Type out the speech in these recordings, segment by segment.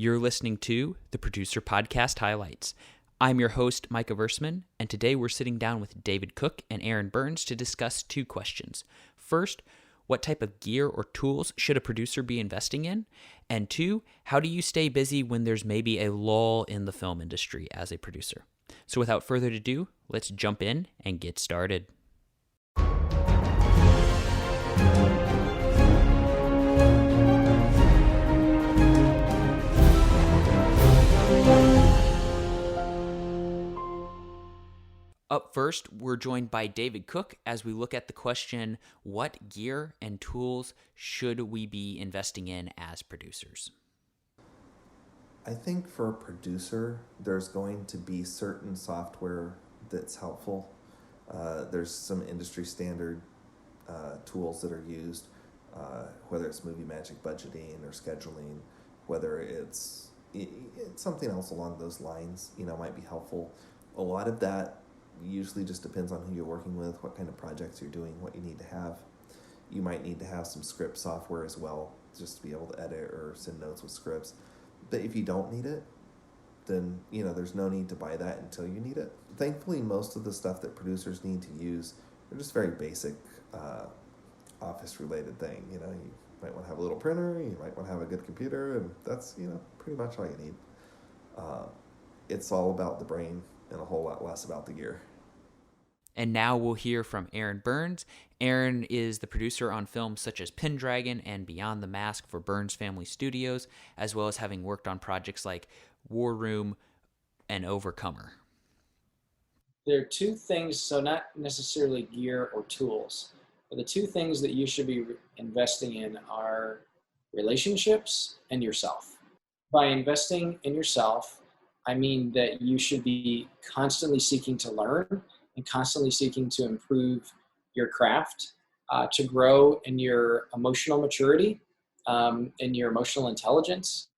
You're listening to the Producer Podcast Highlights. I'm your host, Micah Versman, and today we're sitting down with David Cook and Aaron Burns to discuss two questions. First, what type of gear or tools should a producer be investing in? And two, how do you stay busy when there's maybe a lull in the film industry as a producer? So without further ado, let's jump in and get started. Up first, we're joined by David Cook as we look at the question, what gear and tools should we be investing in as producers? I think for a producer, there's going to be certain software that's helpful. There's some industry standard tools that are used, whether it's Movie Magic budgeting or scheduling, whether it's something else along those lines, might be helpful. A lot of that usually just depends on who you're working with, what kind of projects you're doing, what you need to have. You might need to have some script software as well, just to be able to edit or send notes with scripts. But if you don't need it, then, there's no need to buy that until you need it. Thankfully, most of the stuff that producers need to use are just very basic office-related thing. You might want to have a little printer, you might want to have a good computer, and that's, pretty much all you need. It's all about the brain and a whole lot less about the gear. And now we'll hear from Aaron Burns. Aaron is the producer on films such as Pendragon and Beyond the Mask for Burns Family Studios, as well as having worked on projects like War Room and Overcomer. There are two things, so not necessarily gear or tools, but the two things that you should be investing in are relationships and yourself. By investing in yourself, I mean that you should be constantly seeking to learn and constantly seeking to improve your craft, to grow in your emotional maturity, in your emotional intelligence,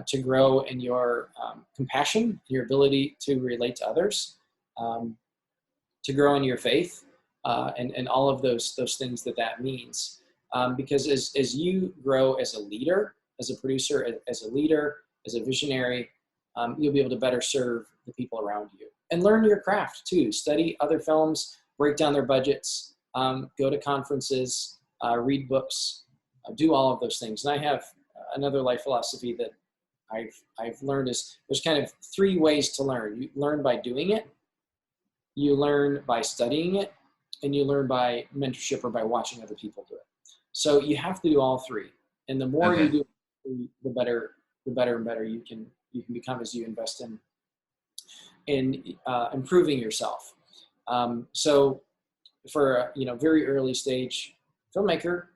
to grow in your compassion, your ability to relate to others, to grow in your faith, and all of those things that means. Because as you grow as a leader, as a producer, as a leader, as a visionary, you'll be able to better serve the people around you. And learn your craft too. Study other films, break down their budgets, go to conferences, read books, do all of those things. And I have another life philosophy that I've learned is there's kind of three ways to learn. You learn by doing it, you learn by studying it, and you learn by mentorship or by watching other people do it. So you have to do all three. And the more you do, the better and better you can become as you invest in improving yourself. So for a very early stage filmmaker,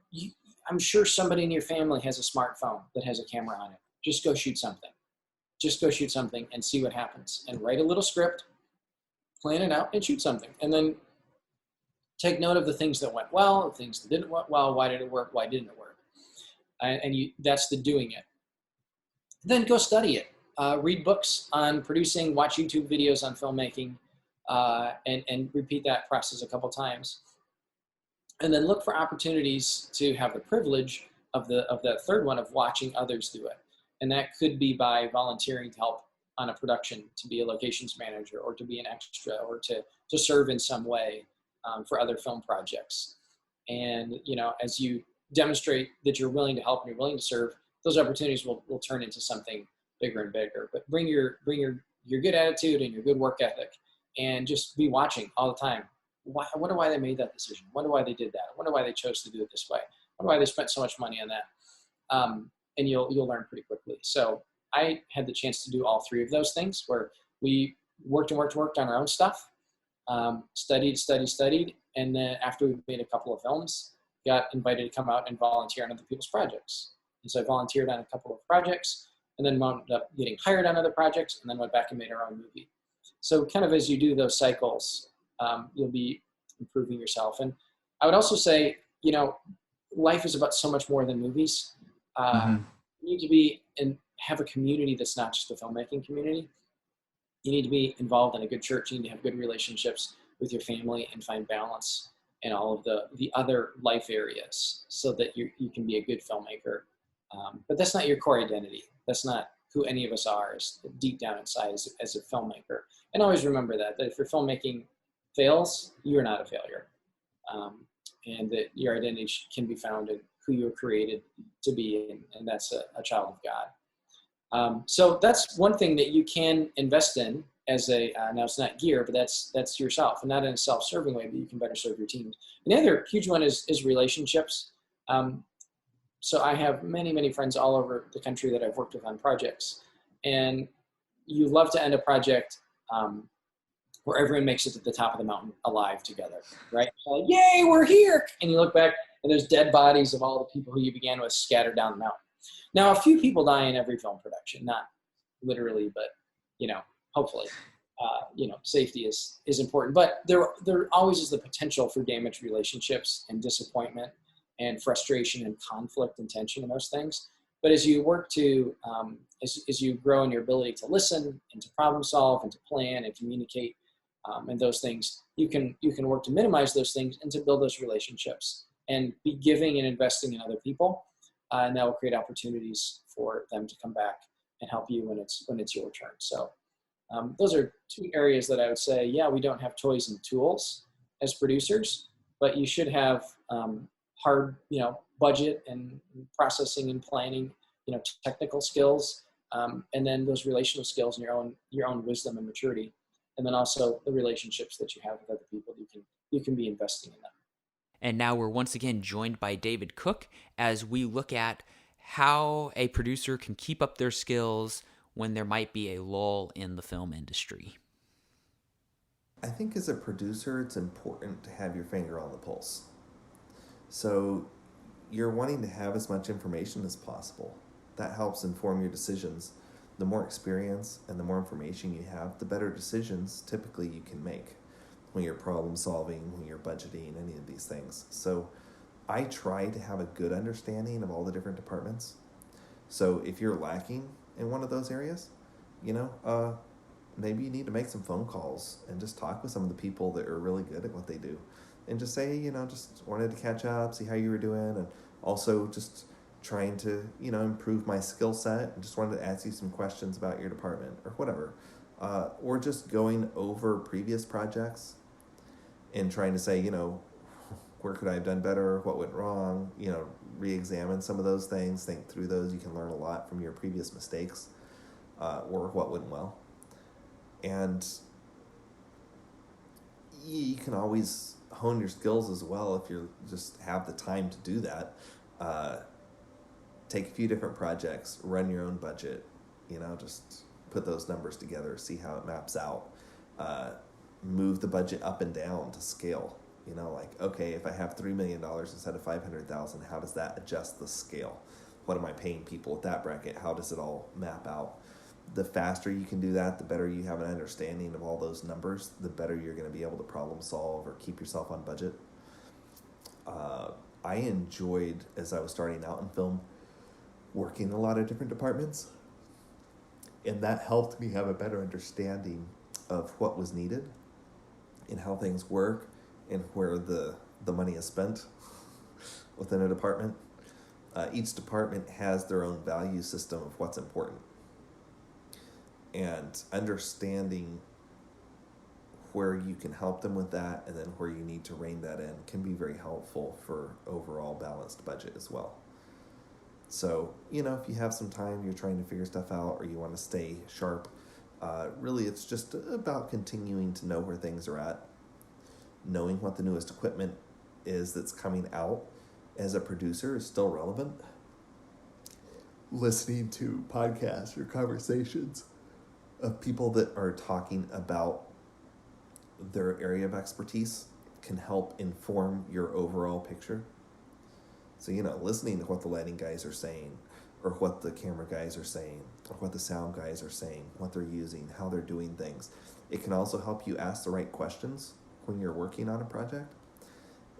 I'm sure somebody in your family has a smartphone that has a camera on it. Just go shoot something. Just go shoot something and see what happens. And write a little script, plan it out, and shoot something. And then take note of the things that went well, the things that didn't work well, why did it work, why didn't it work? That's the doing it. Then go study it. Read books on producing, watch YouTube videos on filmmaking, and repeat that process a couple times. And then look for opportunities to have the privilege of the third one of watching others do it. And that could be by volunteering to help on a production, to be a locations manager, or to be an extra, or to serve in some way for other film projects. And as you demonstrate that you're willing to help and you're willing to serve, those opportunities will turn into something bigger and bigger. But bring your good attitude and your good work ethic, and just be watching all the time. I wonder why they made that decision. I wonder why they did that. I wonder why they chose to do it this way. I wonder why they spent so much money on that. And you'll learn pretty quickly. So I had the chance to do all three of those things, where we worked on our own stuff, studied, and then after we made a couple of films, got invited to come out and volunteer on other people's projects. And so I volunteered on a couple of projects, and then wound up getting hired on other projects, and then went back and made our own movie. So kind of as you do those cycles, you'll be improving yourself. And I would also say, life is about so much more than movies. You need to be and have a community that's not just a filmmaking community. You need to be involved in a good church. You need to have good relationships with your family and find balance in all of the other life areas so that you can be a good filmmaker. But that's not your core identity. That's not who any of us are is deep down inside as a filmmaker. And always remember that if your filmmaking fails, you're not a failure. And that your identity can be found in who you were created to be, and that's a child of God. So that's one thing that you can invest in as now it's not gear, but that's yourself, and not in a self-serving way, but you can better serve your teams. And the other huge one is relationships. So I have many, many friends all over the country that I've worked with on projects, and you love to end a project where everyone makes it to the top of the mountain alive together, right? So like, yay, we're here! And you look back, and there's dead bodies of all the people who you began with scattered down the mountain. Now, a few people die in every film production, not literally, but, hopefully, safety is important. But there always is the potential for damaged relationships and disappointment and frustration and conflict and tension and those things. But as you work to, as you grow in your ability to listen and to problem solve and to plan and communicate and those things, you can work to minimize those things and to build those relationships and be giving and investing in other people. And that will create opportunities for them to come back and help you when it's your turn. So those are two areas that I would say, yeah, we don't have toys and tools as producers, but you should have hard, budget and processing and planning, technical skills, and then those relational skills and your own wisdom and maturity, and then also the relationships that you have with other people. You can be investing in them. And now we're once again joined by David Cook as we look at how a producer can keep up their skills when there might be a lull in the film industry. I think as a producer, it's important to have your finger on the pulse. So you're wanting to have as much information as possible. That helps inform your decisions. The more experience and the more information you have, the better decisions typically you can make when you're problem solving, when you're budgeting, any of these things. So I try to have a good understanding of all the different departments. So if you're lacking in one of those areas, maybe you need to make some phone calls and just talk with some of the people that are really good at what they do. And just say, just wanted to catch up, see how you were doing, and also just trying to, improve my skill set, and just wanted to ask you some questions about your department or whatever. Or just going over previous projects and trying to say, where could I have done better? What went wrong? Re-examine some of those things, think through those. You can learn a lot from your previous mistakes or what went well. And you can always hone your skills as well if you just have the time to do that. Take a few different projects, run your own budget, just put those numbers together, see how it maps out. Move the budget up and down to scale. Okay, if I have $3 million instead of $500,000, how does that adjust the scale? What am I paying people at that bracket? How does it all map out? The faster you can do that, the better you have an understanding of all those numbers, the better you're going to be able to problem solve or keep yourself on budget. I enjoyed, as I was starting out in film, working in a lot of different departments, and that helped me have a better understanding of what was needed and how things work and where the money is spent within a department. Each department has their own value system of what's important. And understanding where you can help them with that and then where you need to rein that in can be very helpful for overall balanced budget as well. So, if you have some time, you're trying to figure stuff out, or you want to stay sharp, really it's just about continuing to know where things are at, knowing what the newest equipment is that's coming out as a producer is still relevant, listening to podcasts or conversations of people that are talking about their area of expertise can help inform your overall picture. So, listening to what the lighting guys are saying, or what the camera guys are saying, or what the sound guys are saying, what they're using, how they're doing things. It can also help you ask the right questions when you're working on a project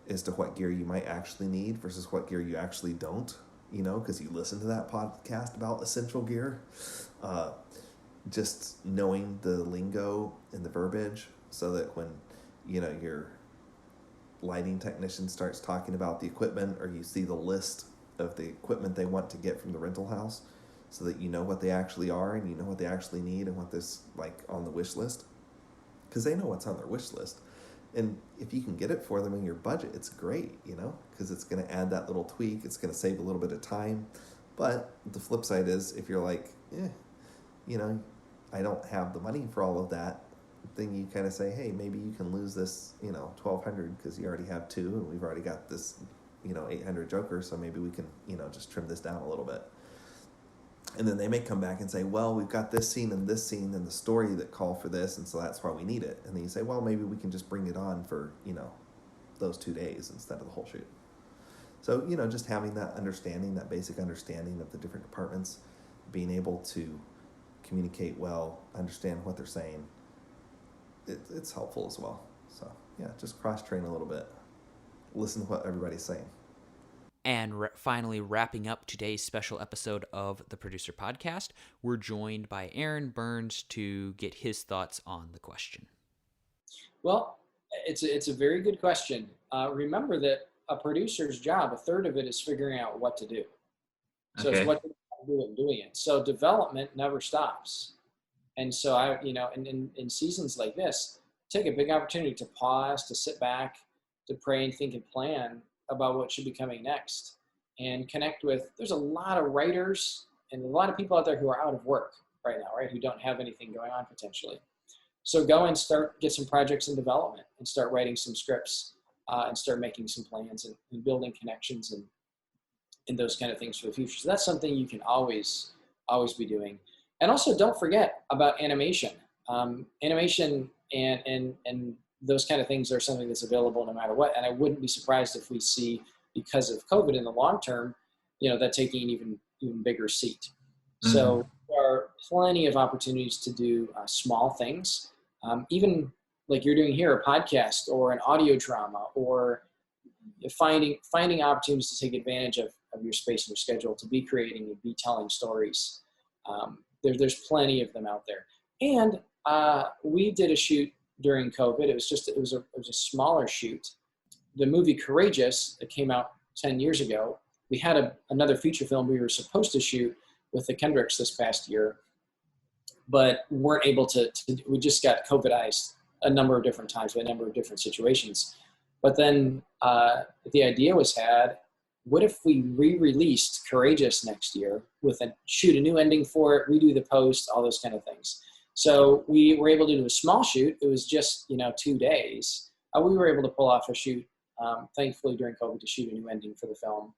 as to what gear you might actually need versus what gear you actually don't, because you listen to that podcast about essential gear. Just knowing the lingo and the verbiage so that when, your lighting technician starts talking about the equipment, or you see the list of the equipment they want to get from the rental house, so that you know what they actually are and you know what they actually need and what this like on the wish list, because they know what's on their wish list. And if you can get it for them in your budget, it's great, because it's going to add that little tweak. It's going to save a little bit of time. But the flip side is if you're like, I don't have the money for all of that, then you kind of say, hey, maybe you can lose this, $1,200 because you already have two and we've already got this, $800 joker. So maybe we can, just trim this down a little bit. And then they may come back and say, well, we've got this scene and the story that call for this, and so that's why we need it. And then you say, well, maybe we can just bring it on for, those 2 days instead of the whole shoot. So, just having that understanding, that basic understanding of the different departments, being able to communicate well, understand what they're saying, it's helpful as well. So, yeah, just cross-train a little bit. Listen to what everybody's saying. And finally, wrapping up today's special episode of the Producer Podcast, we're joined by Aaron Burns to get his thoughts on the question. Well, it's a very good question. Remember that a producer's job, a third of it is figuring out what to do. So It's what to do and doing it. So development never stops. And so in seasons like this, take a big opportunity to pause, to sit back, to pray and think and plan about what should be coming next, and connect with, there's a lot of writers and a lot of people out there who are out of work right now, right? Who don't have anything going on potentially. So go and get some projects in development and start writing some scripts and start making some plans and building connections and those kind of things for the future. So that's something you can always be doing. And also don't forget about animation. Animation and those kind of things are something that's available no matter what. And I wouldn't be surprised if we see, because of COVID in the long term, that taking an even bigger seat. Mm-hmm. So there are plenty of opportunities to do small things, even like you're doing here, a podcast or an audio drama, or finding opportunities to take advantage of your space and your schedule to be creating and be telling stories. There's plenty of them out there. And we did a shoot during COVID. It was a smaller shoot. The movie Courageous that came out 10 years ago, we had another feature film we were supposed to shoot with the Kendricks this past year, but weren't able to we just got COVIDized a number of different times by a number of different situations. But then the idea was had, what if we re-released Courageous next year shoot a new ending for it, redo the post, all those kind of things. So we were able to do a small shoot. It was just, 2 days. We were able to pull off a shoot, thankfully during COVID, to shoot a new ending for the film.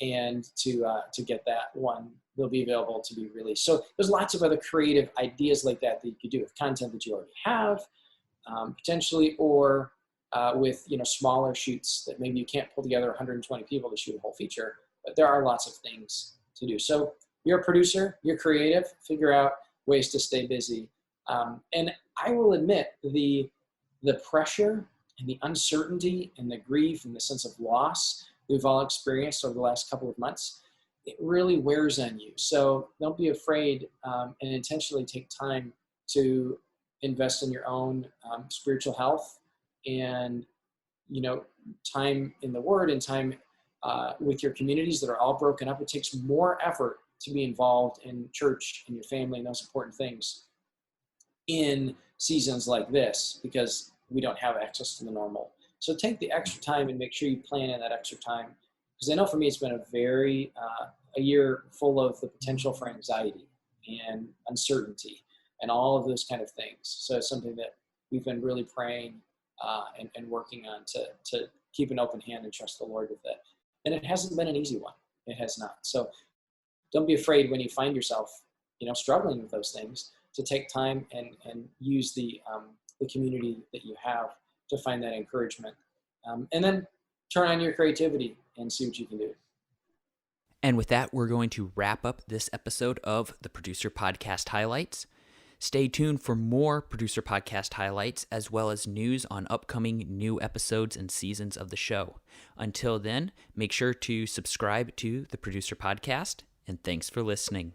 And to get that one, they'll be available to be released. So there's lots of other creative ideas like that you could do with content that you already have, potentially, or with, smaller shoots that maybe you can't pull together 120 people to shoot a whole feature, but there are lots of things to do. So you're a producer, you're creative, figure out ways to stay busy. And I will admit the pressure and the uncertainty and the grief and the sense of loss we've all experienced over the last couple of months, it really wears on you. So don't be afraid and intentionally take time to invest in your own spiritual health and, time in the Word and time with your communities that are all broken up. It takes more effort to be involved in church and your family and those important things in seasons like this, because we don't have access to the normal. So take the extra time and make sure you plan in that extra time. Because I know for me, it's been a year full of the potential for anxiety and uncertainty and all of those kind of things. So it's something that we've been really praying and working on to keep an open hand and trust the Lord with it. And it hasn't been an easy one. It has not. So don't be afraid when you find yourself, struggling with those things, to take time and use the community that you have to find that encouragement. And then turn on your creativity and see what you can do. And with that, we're going to wrap up this episode of the Producer Podcast Highlights. Stay tuned for more Producer Podcast highlights, as well as news on upcoming new episodes and seasons of the show. Until then, make sure to subscribe to the Producer Podcast, and thanks for listening.